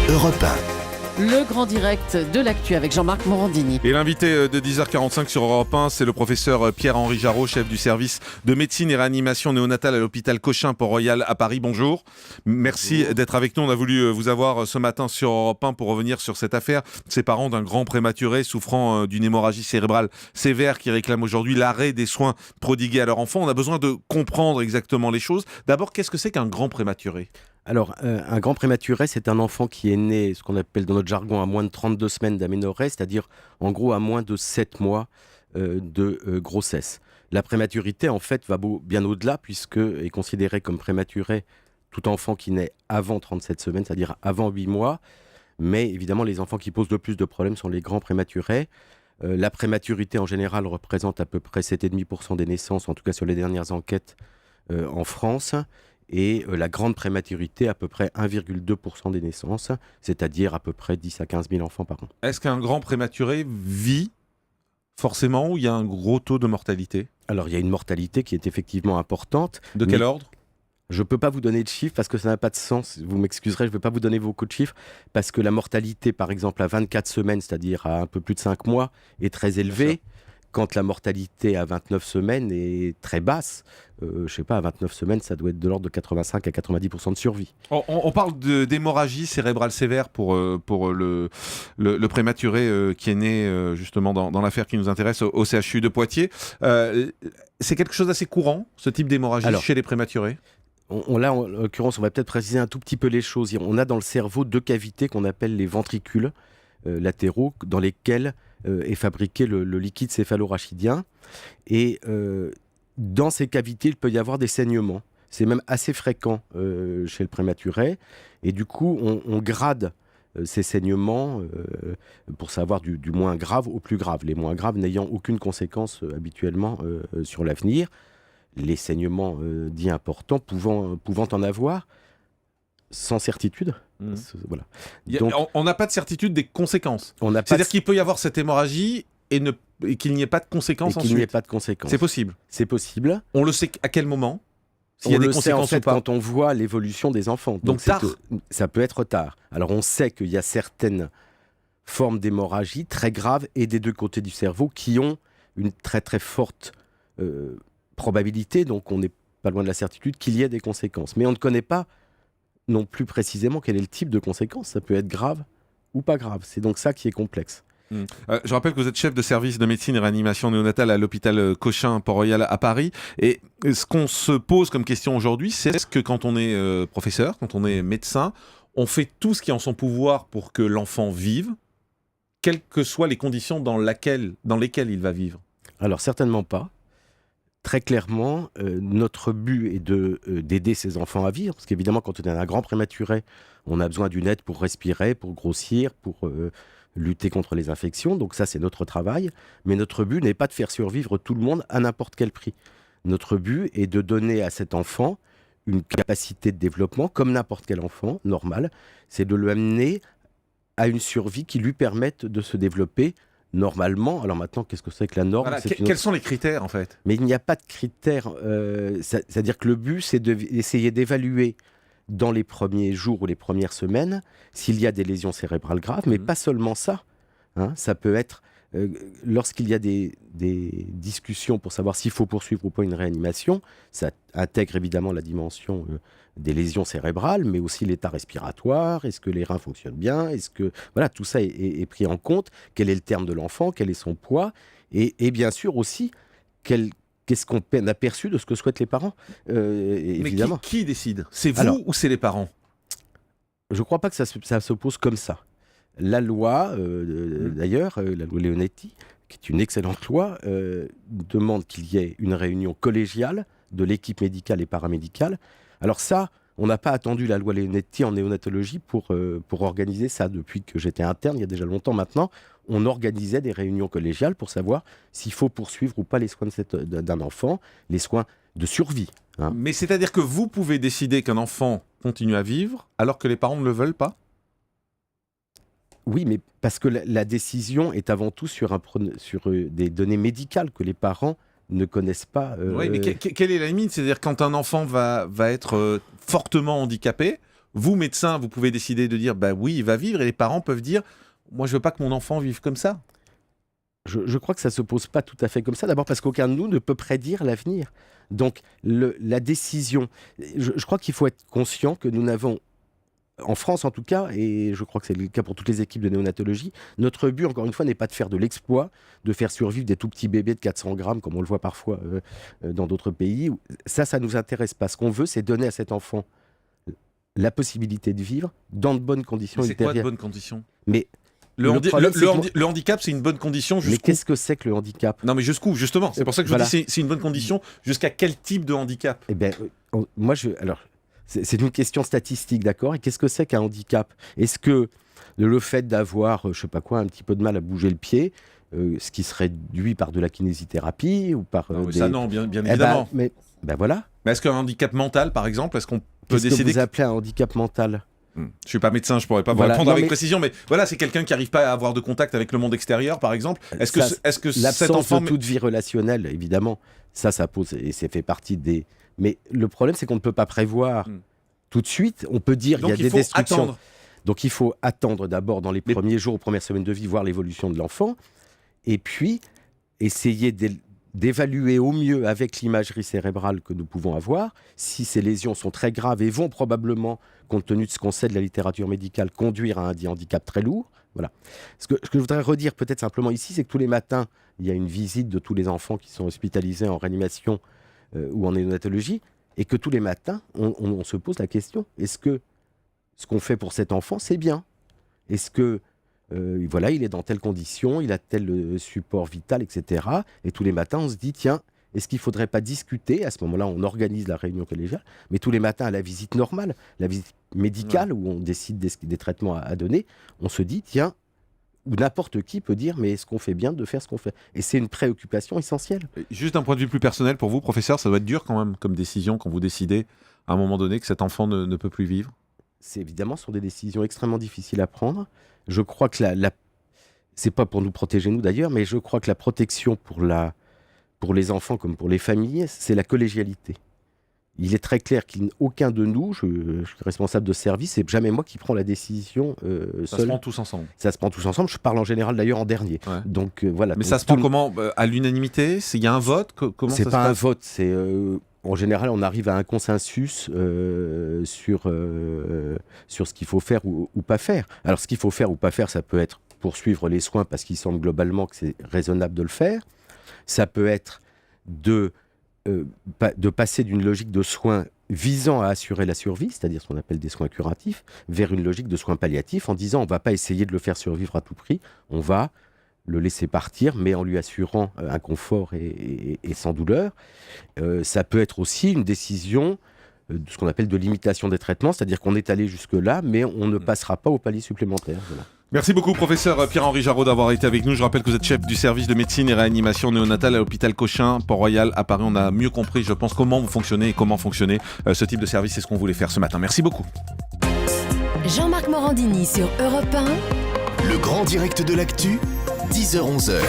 Europe 1. Le grand direct de l'actu avec Jean-Marc Morandini. Et l'invité de 10h45 sur Europe 1, c'est le professeur Pierre-Henri Jarreau, chef du service de médecine et réanimation néonatale à l'hôpital Cochin Port-Royal à Paris. Bonjour. Merci d'être avec nous. On a voulu vous avoir ce matin sur Europe 1 pour revenir sur cette affaire. Ces parents d'un grand prématuré souffrant d'une hémorragie cérébrale sévère qui réclament aujourd'hui l'arrêt des soins prodigués à leur enfant. On a besoin de comprendre exactement les choses. D'abord, qu'est-ce que c'est qu'un grand prématuré ? Alors, un grand prématuré, c'est un enfant qui est né, ce qu'on appelle dans notre jargon, à moins de 32 semaines d'aménorrhée, c'est-à-dire en gros à moins de 7 mois de grossesse. La prématurité, en fait, va bien au-delà, puisque est considéré comme prématuré tout enfant qui naît avant 37 semaines, c'est-à-dire avant 8 mois. Mais évidemment, les enfants qui posent le plus de problèmes sont les grands prématurés. La prématurité, en général, représente à peu près 7,5% des naissances, en tout cas sur les dernières enquêtes en France. Et la grande prématurité, à peu près 1,2% des naissances, c'est-à-dire à peu près 10 à 15 000 enfants par an. Est-ce qu'un grand prématuré vit forcément ou il y a un gros taux de mortalité ? Alors, il y a une mortalité qui est effectivement importante. De quel ordre ? Je ne peux pas vous donner de chiffres parce que ça n'a pas de sens. Vous m'excuserez, je ne vais pas vous donner beaucoup de chiffres parce que la mortalité, par exemple, à 24 semaines, c'est-à-dire à un peu plus de 5 mois, est très élevée. Quand la mortalité à 29 semaines est très basse, je ne sais pas, à 29 semaines, ça doit être de l'ordre de 85 à 90% de survie. On parle d'hémorragie cérébrale sévère pour le prématuré qui est né justement dans l'affaire qui nous intéresse au CHU de Poitiers. C'est quelque chose d'assez courant, ce type d'hémorragie chez les prématurés ? Là, en l'occurrence, on va peut-être préciser un tout petit peu les choses. On a dans le cerveau 2 cavités qu'on appelle les ventricules latéraux, dans lesquels est fabriqué le liquide céphalorachidien. Et dans ces cavités, il peut y avoir des saignements. C'est même assez fréquent chez le prématuré. Et du coup, on grade ces saignements pour savoir du moins grave au plus grave. Les moins graves n'ayant aucune conséquence habituellement sur l'avenir. Les saignements dits importants pouvant en avoir sans certitude. Voilà. Donc, on n'a pas de certitude des conséquences. C'est-à-dire qu'il peut y avoir cette hémorragie et qu'il n'y ait pas de conséquences ensuite. Qu'il n'y ait pas de conséquences. C'est possible. C'est possible. On le sait à quel moment ? On le sait en fait quand on voit l'évolution des enfants. Donc tard. Ça peut être tard. Alors on sait qu'il y a certaines formes d'hémorragie très graves et des 2 côtés du cerveau qui ont une très très forte probabilité, donc on n'est pas loin de la certitude qu'il y ait des conséquences. Mais on ne connaît pas non plus précisément quel est le type de conséquences. Ça peut être grave ou pas grave. C'est donc ça qui est complexe. Je rappelle que vous êtes chef de service de médecine et réanimation néonatale à l'hôpital Cochin Port-Royal à Paris. Et ce qu'on se pose comme question aujourd'hui, c'est est-ce que quand on est professeur, quand on est médecin, on fait tout ce qui est en son pouvoir pour que l'enfant vive, quelles que soient les conditions dans lesquelles il va vivre ? Alors certainement pas. Très clairement, notre but est d'aider ces enfants à vivre, parce qu'évidemment, quand on est un grand prématuré, on a besoin d'une aide pour respirer, pour grossir, pour lutter contre les infections. Donc ça, c'est notre travail. Mais notre but n'est pas de faire survivre tout le monde à n'importe quel prix. Notre but est de donner à cet enfant une capacité de développement, comme n'importe quel enfant, normal. C'est de l'amener à une survie qui lui permette de se développer normalement. Alors maintenant, qu'est-ce que c'est que la norme ? Quels sont les critères en fait ? Mais il n'y a pas de critères. C'est-à-dire que le but, c'est d'essayer d'évaluer dans les premiers jours ou les premières semaines s'il y a des lésions cérébrales graves, mais pas seulement ça. Ça peut être lorsqu'il y a des discussions pour savoir s'il faut poursuivre ou pas une réanimation. Ça intègre évidemment la dimension des lésions cérébrales, mais aussi l'état respiratoire. Est-ce que les reins fonctionnent bien ? Est-ce que voilà, tout ça est pris en compte ? Quel est le terme de l'enfant ? Quel est son poids ? Et bien sûr aussi, qu'est-ce qu'on a perçu de ce que souhaitent les parents évidemment. Mais qui décide ? C'est vous ou c'est les parents ? Je ne crois pas que ça se pose comme ça. La loi, d'ailleurs, la loi Leonetti, qui est une excellente loi, demande qu'il y ait une réunion collégiale de l'équipe médicale et paramédicale. Alors ça, on n'a pas attendu la loi Leonetti en néonatologie pour organiser ça. Depuis que j'étais interne, il y a déjà longtemps maintenant, on organisait des réunions collégiales pour savoir s'il faut poursuivre ou pas les soins d'un enfant, les soins de survie. Mais c'est-à-dire que vous pouvez décider qu'un enfant continue à vivre alors que les parents ne le veulent pas ? Oui, mais parce que la décision est avant tout sur des données médicales que les parents ne connaissent pas. Oui, mais quelle est la limite ? C'est-à-dire quand un enfant va être fortement handicapé, vous, médecin, vous pouvez décider de dire bah oui, il va vivre, et les parents peuvent dire moi, je veux pas que mon enfant vive comme ça. Je crois que ça ne se pose pas tout à fait comme ça. D'abord parce qu'aucun de nous ne peut prédire l'avenir. Donc la décision, je crois qu'il faut être conscient que nous n'avons, en France en tout cas, et je crois que c'est le cas pour toutes les équipes de néonatologie, notre but, encore une fois, n'est pas de faire de l'exploit, de faire survivre des tout petits bébés de 400 grammes, comme on le voit parfois dans d'autres pays. Ça ne nous intéresse pas. Ce qu'on veut, c'est donner à cet enfant la possibilité de vivre dans de bonnes conditions C'est quoi de ultérieures. bonnes conditions? Mais Le handicap, c'est une bonne condition mais jusqu'où? qu'est-ce que c'est que le handicap? Non, mais jusqu'où, justement? C'est pour ça que je Voilà. vous dis c'est une bonne condition. Jusqu'à quel type de handicap? Eh bien, alors, c'est une question statistique, d'accord? Et qu'est-ce que c'est qu'un handicap? Est-ce que le fait d'avoir, je sais pas quoi, un petit peu de mal à bouger le pied, ce qui serait dû par de la kinésithérapie ou par Non, mais des... ça, non, bien Eh ben, évidemment. mais voilà. Mais est-ce qu'un handicap mental, par exemple, est-ce qu'on peut Qu'est-ce que décider vous appelez un handicap mental? Je suis pas médecin, je pourrais pas vous Voilà. répondre Non, avec mais- précision, mais voilà, c'est quelqu'un qui arrive pas à avoir de contact avec le monde extérieur, par exemple. Est-ce que, Ça, est-ce que cet L'absence enfant... de toute vie relationnelle, évidemment, ça pose, et c'est fait partie des... Mais le problème, c'est qu'on ne peut pas prévoir tout de suite. On peut dire qu'il y Donc a il des faut destructions. attendre. Donc il faut attendre d'abord dans les Mais- premiers jours, aux premières semaines de vie, voir l'évolution de l'enfant, et puis essayer d'évaluer au mieux avec l'imagerie cérébrale que nous pouvons avoir, si ces lésions sont très graves et vont probablement, compte tenu de ce qu'on sait de la littérature médicale, conduire à un handicap très lourd. Voilà. Ce que je voudrais redire peut-être simplement ici, c'est que tous les matins, il y a une visite de tous les enfants qui sont hospitalisés en réanimation ou en néonatologie, et que tous les matins, on se pose la question, est-ce que ce qu'on fait pour cet enfant, c'est bien? Est-ce que voilà, il est dans telle condition, il a tel support vital, etc. Et tous les matins, on se dit, tiens, est-ce qu'il ne faudrait pas discuter? À ce moment-là, on organise la réunion collégiale, mais tous les matins, à la visite normale, la visite médicale, où on décide des traitements à donner, on se dit, tiens, ou n'importe qui peut dire, mais est-ce qu'on fait bien de faire ce qu'on fait? Et c'est une préoccupation essentielle. Juste d'un point de vue plus personnel, pour vous, professeur, ça doit être dur quand même comme décision quand vous décidez à un moment donné que cet enfant ne peut plus vivre. C'est évidemment, ce sont des décisions extrêmement difficiles à prendre. Je crois que c'est pas pour nous protéger nous d'ailleurs, mais je crois que la protection pour les enfants comme pour les familles, c'est la collégialité. Il est très clair qu'aucun de nous, je suis responsable de service, c'est jamais moi qui prends la décision Ça seul. se prend tous ensemble. Ça se prend tous ensemble. Je parle en général d'ailleurs en dernier. Ouais. Donc voilà. Mais Donc, ça se tout prend le- comment? À l'unanimité? Il y a un vote? Comment C'est ça pas se un passe? vote, c'est en général on arrive à un consensus sur ce qu'il faut faire ou pas faire. Alors ce qu'il faut faire ou pas faire, ça peut être poursuivre les soins parce qu'il semble globalement que c'est raisonnable de le faire. Ça peut être de passer d'une logique de soins visant à assurer la survie, c'est-à-dire ce qu'on appelle des soins curatifs, vers une logique de soins palliatifs en disant on ne va pas essayer de le faire survivre à tout prix, on va le laisser partir, mais en lui assurant un confort et sans douleur. Ça peut être aussi une décision de ce qu'on appelle de limitation des traitements, c'est-à-dire qu'on est allé jusque-là, mais on ne passera pas au palier supplémentaire. Voilà. Merci beaucoup, professeur Pierre-Henri Jarreau, d'avoir été avec nous. Je rappelle que vous êtes chef du service de médecine et réanimation néonatale à l'hôpital Cochin, Port-Royal, à Paris. On a mieux compris, je pense, comment vous fonctionnez et comment fonctionnait ce type de service. C'est ce qu'on voulait faire ce matin. Merci beaucoup. Jean-Marc Morandini sur Europe 1. Le grand direct de l'actu, 10h-11h.